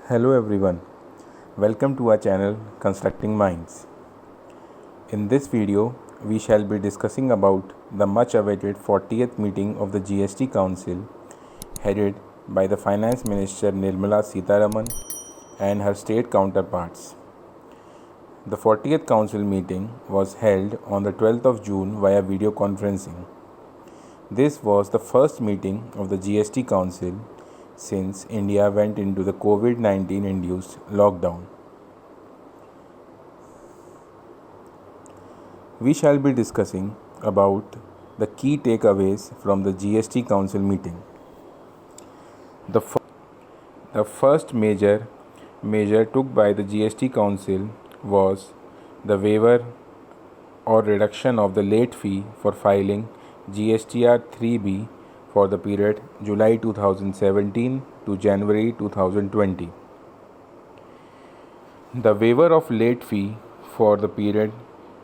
Hello everyone, welcome to our channel Constructing Minds. In this video, we shall be discussing about the much awaited 40th meeting of the GST Council headed by the Finance Minister Nirmala Sitharaman and her state counterparts. The 40th Council meeting was held on the 12th of June via video conferencing. This was the first meeting of the GST Council since India went into the COVID-19 induced lockdown. We shall be discussing about the key takeaways from the GST Council meeting. The first major measure took by the GST Council was the waiver or reduction of the late fee for filing GSTR 3B for the period July 2017 to January 2020. The waiver of late fee for the period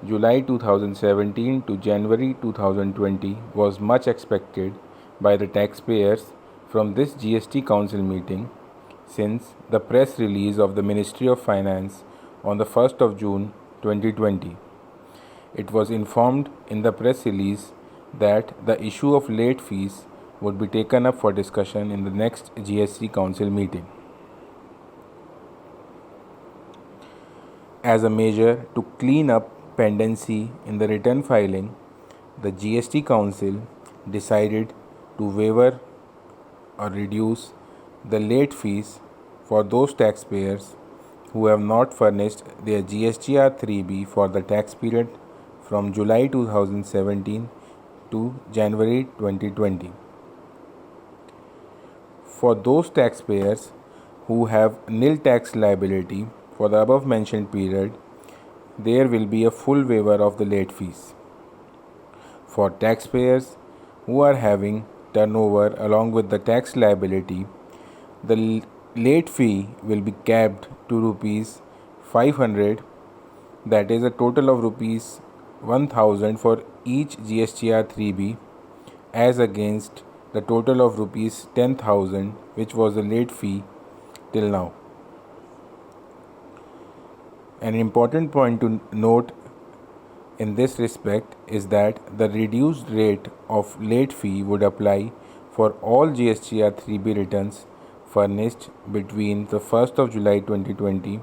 July 2017 to January 2020 was much expected by the taxpayers from this GST Council meeting, since the press release of the Ministry of Finance on the 1st of June 2020. It was informed in the press release that the issue of late fees would be taken up for discussion in the next GST Council meeting. As a measure to clean up pendency in the return filing, the GST Council decided to waiver or reduce the late fees for those taxpayers who have not furnished their GSTR 3B for the tax period from July 2017 to January 2020. For those taxpayers who have nil tax liability for the above mentioned period, there will be a full waiver of the late fees. For taxpayers who are having turnover along with the tax liability, the late fee will be capped to rupees 500, that is a total of rupees 1000 for each GSTR 3B, as against the total of rupees 10,000 which was the late fee till now. An important point to note in this respect is that the reduced rate of late fee would apply for all GSTR 3B returns furnished between the 1st of July 2020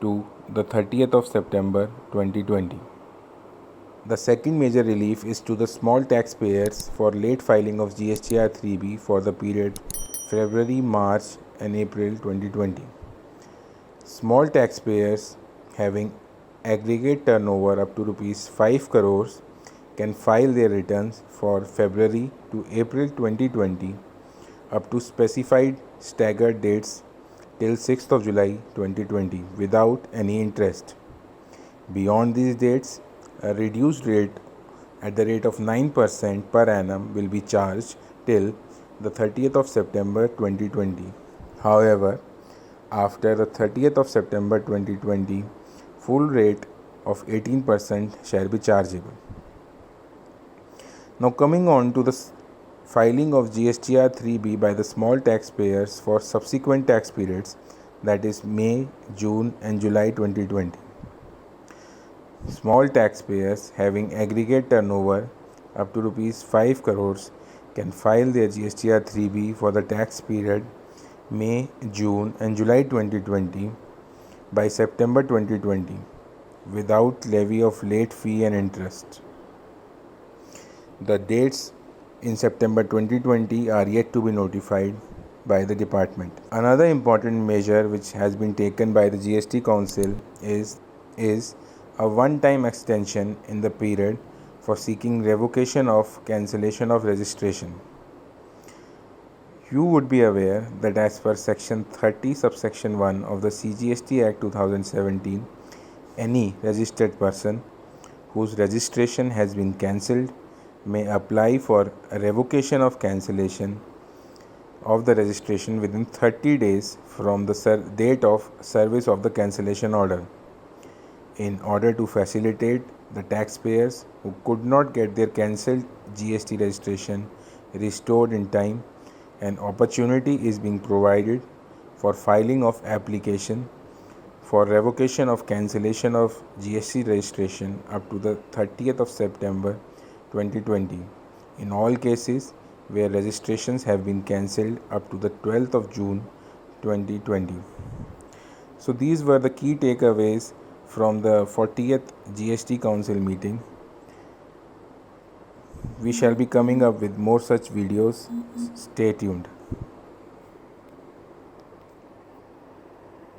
to the 30th of September 2020. The second major relief is to the small taxpayers for late filing of GSTR 3B for the period February, March and April 2020. Small taxpayers having aggregate turnover up to rupees 5 crores can file their returns for February to April 2020 up to specified staggered dates till 6th of July 2020 without any interest. Beyond these dates, a reduced rate at the rate of 9% per annum will be charged till the 30th of September 2020. However, after the 30th of September 2020, full rate of 18% shall be chargeable. Now coming on to the filing of GSTR 3B by the small taxpayers for subsequent tax periods, that is May, June and July 2020. Small taxpayers having aggregate turnover up to rupees 5 crores can file their GSTR 3B for the tax period May, June and July 2020 by September 2020 without levy of late fee and interest. The dates in September 2020 are yet to be notified by the department. Another important measure which has been taken by the GST Council is a one-time extension in the period for seeking revocation of cancellation of registration. You would be aware that as per Section 30 subsection 1 of the CGST Act 2017, any registered person whose registration has been cancelled may apply for a revocation of cancellation of the registration within 30 days from the date of service of the cancellation order. In order to facilitate the taxpayers who could not get their cancelled GST registration restored in time, an opportunity is being provided for filing of application for revocation of cancellation of GST registration up to the 30th of September 2020 in all cases where registrations have been cancelled up to the 12th of June 2020. So these were the key takeaways from the 40th GST Council meeting. We shall be coming up with more such videos. Stay tuned.